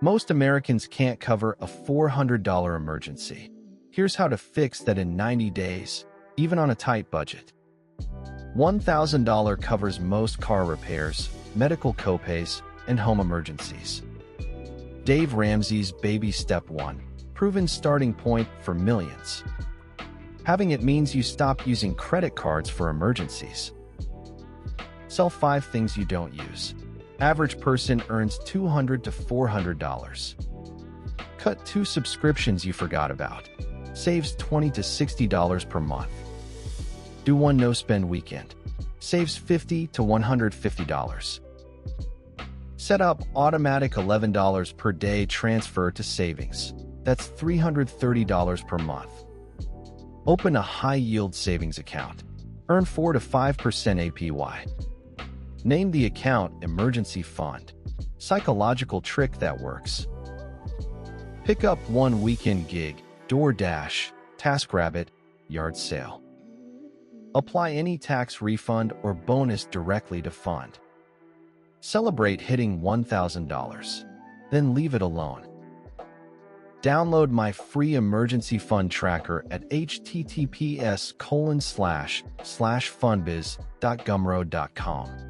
Most Americans can't cover a $400 emergency. Here's how to fix that in 90 days, even on a tight budget. $1,000 covers most car repairs, medical copays, and home emergencies. Dave Ramsey's Baby Step 1, proven starting point for millions. Having it means you stop using credit cards for emergencies. Sell 5 things you don't use. Average person earns $200 to $400. Cut 2 subscriptions you forgot about. Saves $20 to $60 per month. Do 1 no-spend weekend. Saves $50 to $150. Set up automatic $11 per day transfer to savings. That's $330 per month. Open a high-yield savings account. Earn 4 to 5% APY. Name the account Emergency Fund. Psychological trick that works. Pick up 1 weekend gig, DoorDash, TaskRabbit, yard sale. Apply any tax refund or bonus directly to fund. Celebrate hitting $1,000, then leave it alone. Download my free emergency fund tracker at https://fundbiz.gumroad.com.